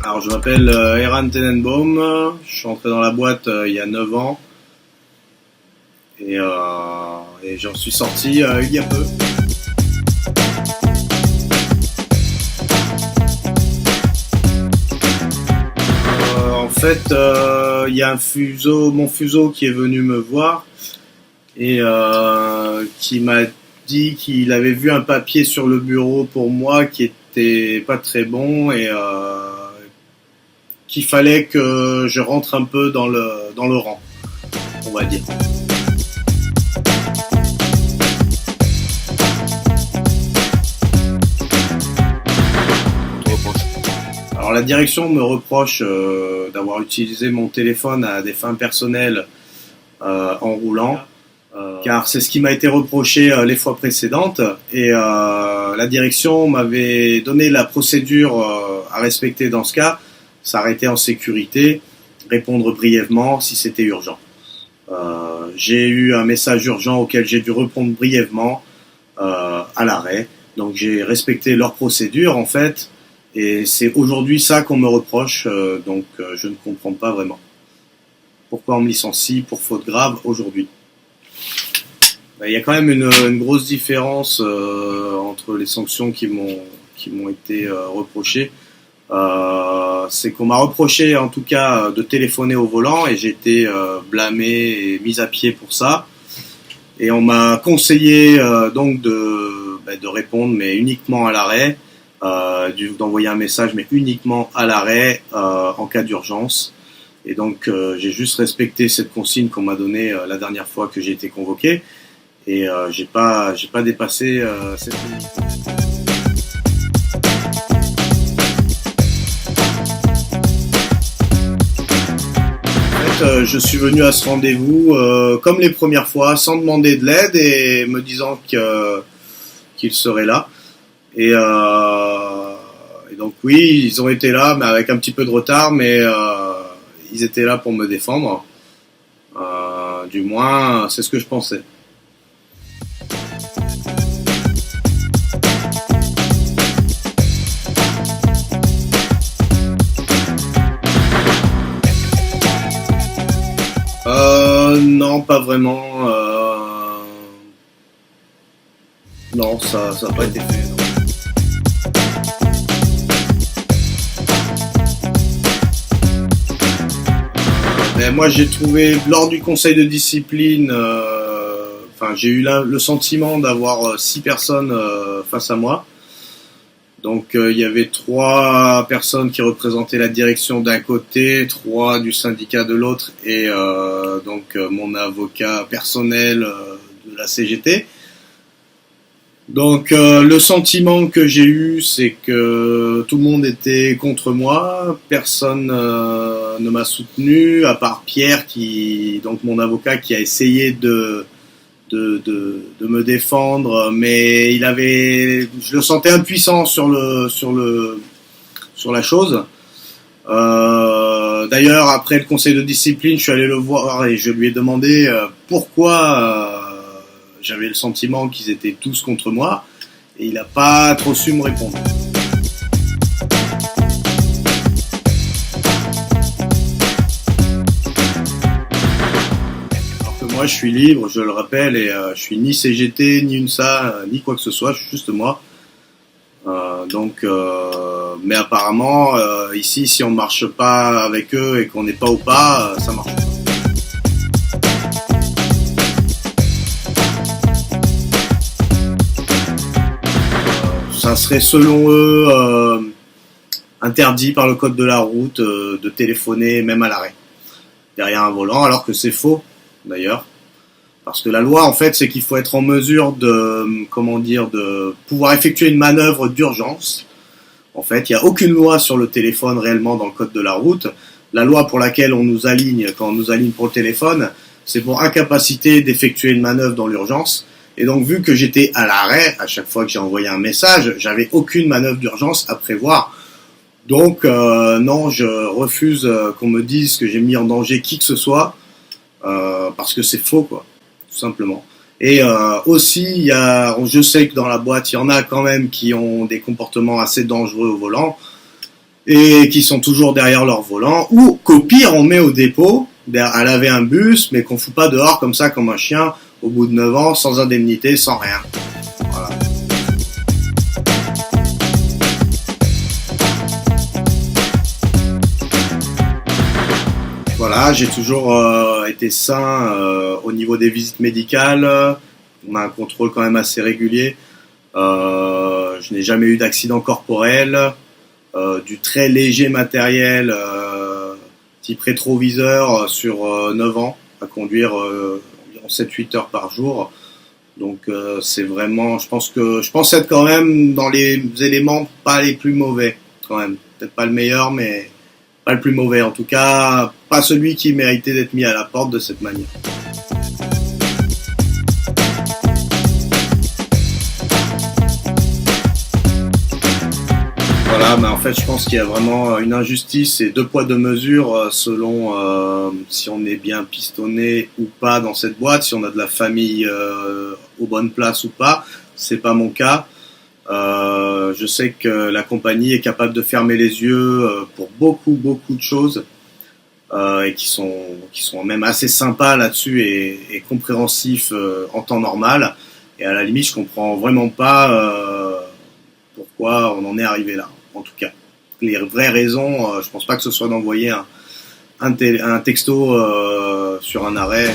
Alors, je m'appelle Eran Tenenbaum, je suis entré dans la boîte il y a 9 ans et j'en suis sorti il y a peu. En fait, il y a mon fuseau qui est venu me voir et qui m'a dit qu'il avait vu un papier sur le bureau pour moi qui était pas très bon et qu'il fallait que je rentre un peu dans le rang, on va dire. Alors la direction me reproche d'avoir utilisé mon téléphone à des fins personnelles en roulant, car c'est ce qui m'a été reproché les fois précédentes et la direction m'avait donné la procédure à respecter dans ce cas. S'arrêter en sécurité, répondre brièvement si c'était urgent. J'ai eu un message urgent auquel j'ai dû répondre brièvement à l'arrêt. Donc j'ai respecté leur procédure en fait, et c'est aujourd'hui ça qu'on me reproche. Donc je ne comprends pas vraiment pourquoi on me licencie pour faute grave aujourd'hui. Il y a quand même une grosse différence entre les sanctions qui m'ont été reprochées. C'est qu'on m'a reproché en tout cas de téléphoner au volant et j'ai été blâmé et mis à pied pour ça, et on m'a conseillé donc de répondre mais uniquement à l'arrêt, d'envoyer un message mais uniquement à l'arrêt en cas d'urgence, et donc j'ai juste respecté cette consigne qu'on m'a donnée la dernière fois que j'ai été convoqué, et j'ai pas dépassé cette limite. Je suis venu à ce rendez-vous comme les premières fois, sans demander de l'aide et me disant qu'il serait là. Et donc oui, ils ont été là, mais avec un petit peu de retard, mais ils étaient là pour me défendre. Du moins, c'est ce que je pensais. Non, pas vraiment. Non, ça n'a pas été fait. Non. Mais moi, j'ai trouvé, lors du conseil de discipline, j'ai eu le sentiment d'avoir 6 personnes face à moi. Donc il y avait 3 personnes qui représentaient la direction d'un côté, 3 du syndicat de l'autre, et donc mon avocat personnel de la CGT. Donc le sentiment que j'ai eu, c'est que tout le monde était contre moi, personne ne m'a soutenu, à part Pierre, donc mon avocat, qui a essayé de me défendre, mais je le sentais impuissant sur la chose. D'ailleurs, après le conseil de discipline, je suis allé le voir et je lui ai demandé pourquoi j'avais le sentiment qu'ils étaient tous contre moi, et il n'a pas trop su me répondre. Moi, je suis libre, je le rappelle, et je suis ni CGT, ni UNSA, ni quoi que ce soit, je suis juste moi. Mais apparemment, ici, si on ne marche pas avec eux et qu'on n'est pas au pas, ça marche pas. Ça serait selon eux interdit par le code de la route de téléphoner même à l'arrêt, derrière un volant, alors que c'est faux d'ailleurs. Parce que la loi, en fait, c'est qu'il faut être en mesure de pouvoir effectuer une manœuvre d'urgence. En fait, il n'y a aucune loi sur le téléphone réellement dans le code de la route. La loi pour laquelle on nous aligne, quand on nous aligne pour le téléphone, c'est pour incapacité d'effectuer une manœuvre dans l'urgence. Et donc, vu que j'étais à l'arrêt, à chaque fois que j'ai envoyé un message, j'avais aucune manœuvre d'urgence à prévoir. Donc, non, je refuse qu'on me dise que j'ai mis en danger qui que ce soit, parce que c'est faux, quoi, tout simplement. Et aussi, je sais que dans la boîte, il y en a quand même qui ont des comportements assez dangereux au volant et qui sont toujours derrière leur volant, ou qu'au pire, on met au dépôt à laver un bus, mais qu'on fout pas dehors comme ça, comme un chien, au bout de 9 ans, sans indemnité, sans rien. Voilà. Voilà, j'ai toujours été sain au niveau des visites médicales. On a un contrôle quand même assez régulier. Je n'ai jamais eu d'accident corporel. Du très léger matériel type rétroviseur sur 9 ans à conduire environ 7-8 heures par jour. Donc c'est vraiment, je pense être quand même dans les éléments pas les plus mauvais quand même. Peut-être pas le meilleur, mais pas le plus mauvais. En tout cas, pas celui qui méritait d'être mis à la porte de cette manière. Voilà, mais en fait, je pense qu'il y a vraiment une injustice et deux poids deux mesures selon si on est bien pistonné ou pas dans cette boîte, si on a de la famille aux bonnes places ou pas. C'est pas mon cas. Je sais que la compagnie est capable de fermer les yeux pour beaucoup de choses et qui sont même assez sympas là-dessus et compréhensifs en temps normal. Et à la limite, je comprends vraiment pas pourquoi on en est arrivé là. En tout cas, les vraies raisons, je pense pas que ce soit d'envoyer un texto sur un arrêt.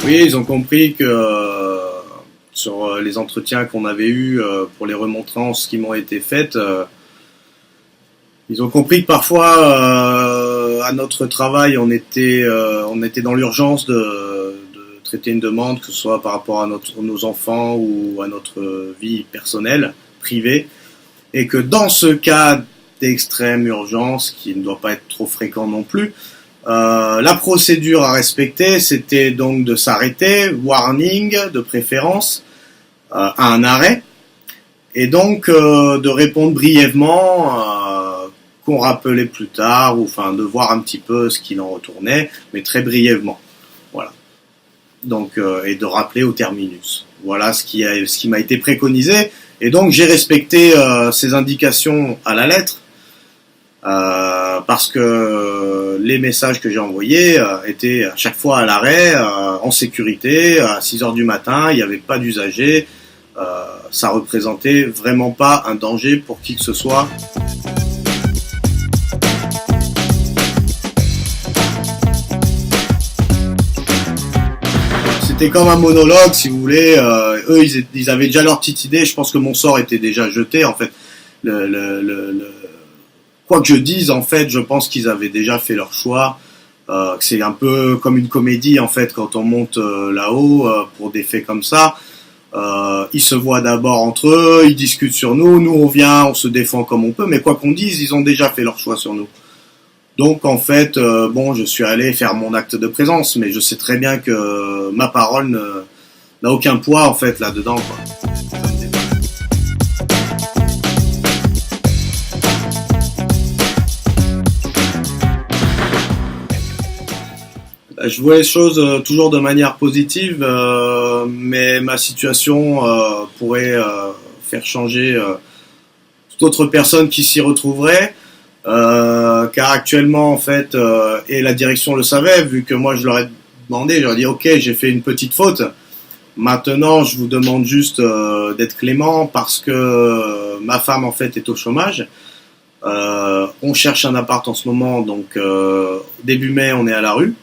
Oui, ils ont compris que sur les entretiens qu'on avait eus pour les remontrances qui m'ont été faites, ils ont compris que parfois, à notre travail, on était dans l'urgence de traiter une demande, que ce soit par rapport à nos enfants ou à notre vie personnelle, privée, et que dans ce cas d'extrême urgence, qui ne doit pas être trop fréquent non plus, la procédure à respecter, c'était donc de s'arrêter, warning de préférence, à un arrêt, et donc de répondre brièvement qu'on rappelait plus tard, ou enfin de voir un petit peu ce qu'il en retournait, mais très brièvement. Voilà. Donc et de rappeler au terminus. Voilà ce qui m'a été préconisé, et donc j'ai respecté ces indications à la lettre. Parce que les messages que j'ai envoyés étaient à chaque fois à l'arrêt, en sécurité, à 6 heures du matin, il n'y avait pas d'usagers, ça représentait vraiment pas un danger pour qui que ce soit. C'était comme un monologue, si vous voulez. Eux, ils avaient déjà leur petite idée. Je pense que mon sort était déjà jeté. En fait, quoi que je dise, en fait, je pense qu'ils avaient déjà fait leur choix. C'est un peu comme une comédie, en fait, quand on monte là-haut pour des faits comme ça. Ils se voient d'abord entre eux, ils discutent sur nous. Nous, on vient, on se défend comme on peut. Mais quoi qu'on dise, ils ont déjà fait leur choix sur nous. Donc en fait, je suis allé faire mon acte de présence, mais je sais très bien que ma parole n'a aucun poids en fait là-dedans, quoi. Je vois les choses toujours de manière positive, mais ma situation pourrait faire changer toute autre personne qui s'y retrouverait. Car actuellement en fait et la direction le savait, vu que moi je leur ai demandé, je leur ai dit ok, j'ai fait une petite faute, maintenant je vous demande juste d'être clément parce que ma femme en fait est au chômage, on cherche un appart en ce moment, donc début mai on est à la rue,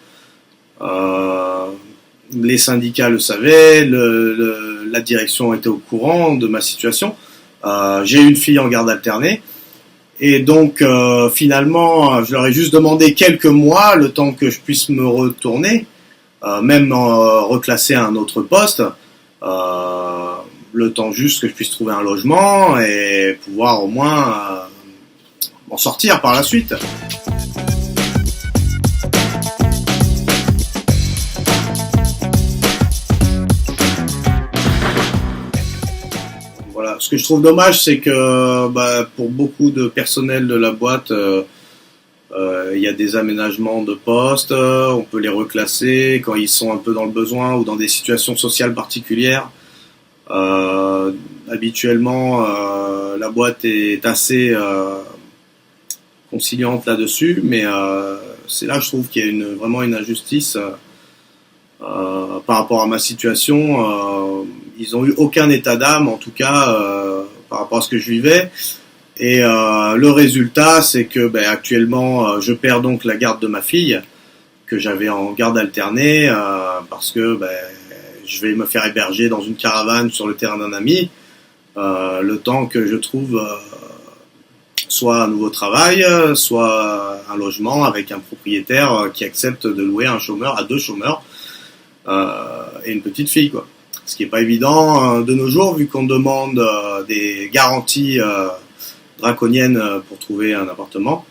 les syndicats le savaient, la direction était au courant de ma situation, j'ai une fille en garde alternée. Et donc, finalement, je leur ai juste demandé quelques mois, le temps que je puisse me retourner, même reclasser à un autre poste, le temps juste que je puisse trouver un logement et pouvoir au moins m'en sortir par la suite. Voilà, Ce que je trouve dommage, c'est que pour beaucoup de personnel de la boîte, il y a des aménagements de postes, on peut les reclasser quand ils sont un peu dans le besoin ou dans des situations sociales particulières. Habituellement, la boîte est assez conciliante là-dessus, mais c'est là que je trouve qu'il y a vraiment une injustice par rapport à ma situation. Ils n'ont eu aucun état d'âme, en tout cas, par rapport à ce que je vivais. Et le résultat, c'est que actuellement, je perds donc la garde de ma fille, que j'avais en garde alternée, parce que je vais me faire héberger dans une caravane sur le terrain d'un ami, le temps que je trouve soit un nouveau travail, soit un logement avec un propriétaire qui accepte de louer un chômeur à 2 chômeurs et une petite fille, quoi. Ce qui n'est pas évident de nos jours, vu qu'on demande des garanties draconiennes pour trouver un appartement.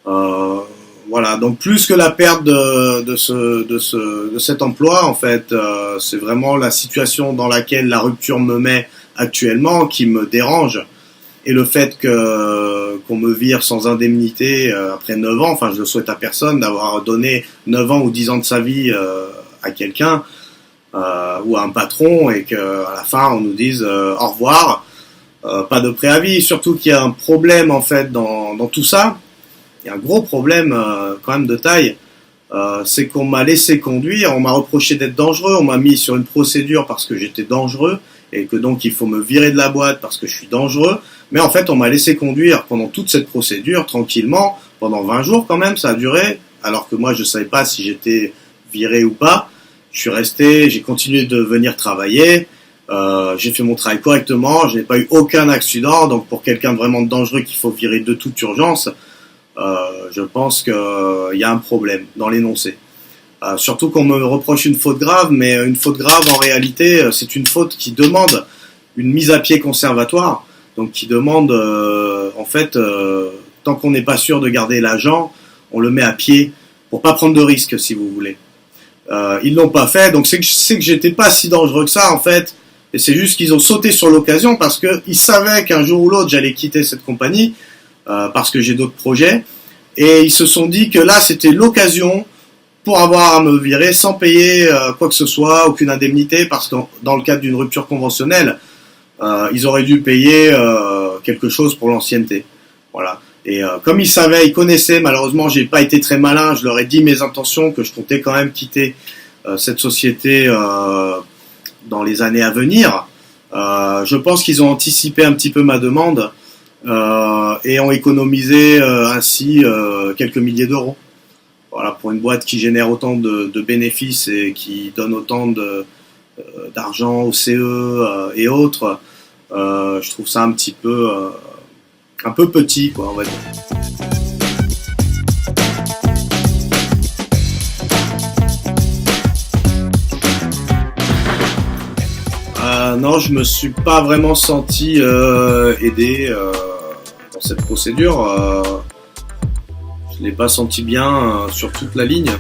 Voilà, donc plus que la perte de cet emploi, en fait, c'est vraiment la situation dans laquelle la rupture me met actuellement qui me dérange. Et le fait qu'on me vire sans indemnité après 9 ans, enfin je le souhaite à personne d'avoir donné 9 ans ou 10 ans de sa vie à quelqu'un ou à un patron, et qu'à la fin on nous dise au revoir, pas de préavis. Surtout qu'il y a un problème en fait dans tout ça. Il y a un gros problème quand même de taille, c'est qu'on m'a laissé conduire, on m'a reproché d'être dangereux, on m'a mis sur une procédure parce que j'étais dangereux et que donc il faut me virer de la boîte parce que je suis dangereux, mais en fait on m'a laissé conduire pendant toute cette procédure tranquillement, pendant 20 jours quand même ça a duré, alors que moi je ne savais pas si j'étais viré ou pas. Je suis resté, j'ai continué de venir travailler, j'ai fait mon travail correctement, je n'ai pas eu aucun accident, donc pour quelqu'un de vraiment dangereux qu'il faut virer de toute urgence, je pense qu'il y a un problème dans l'énoncé. Surtout qu'on me reproche une faute grave, mais une faute grave en réalité c'est une faute qui demande une mise à pied conservatoire, donc qui demande tant qu'on n'est pas sûr de garder l'agent, on le met à pied pour pas prendre de risques, si vous voulez. Ils l'ont pas fait, donc c'est que j'étais pas si dangereux que ça en fait, et c'est juste qu'ils ont sauté sur l'occasion parce qu'ils savaient qu'un jour ou l'autre j'allais quitter cette compagnie parce que j'ai d'autres projets, et ils se sont dit que là c'était l'occasion pour avoir à me virer sans payer quoi que ce soit, aucune indemnité, parce que dans le cadre d'une rupture conventionnelle, ils auraient dû payer quelque chose pour l'ancienneté. Voilà. Et comme ils savaient, ils connaissaient, malheureusement j'ai pas été très malin, je leur ai dit mes intentions, que je comptais quand même quitter cette société dans les années à venir. Je pense qu'ils ont anticipé un petit peu ma demande et ont économisé ainsi quelques milliers d'euros. Voilà, pour une boîte qui génère autant de bénéfices et qui donne autant d'argent au CE et autres, je trouve ça un peu petit, quoi, on va dire. Non, je me suis pas vraiment senti aidé dans cette procédure. Je l'ai pas senti bien sur toute la ligne.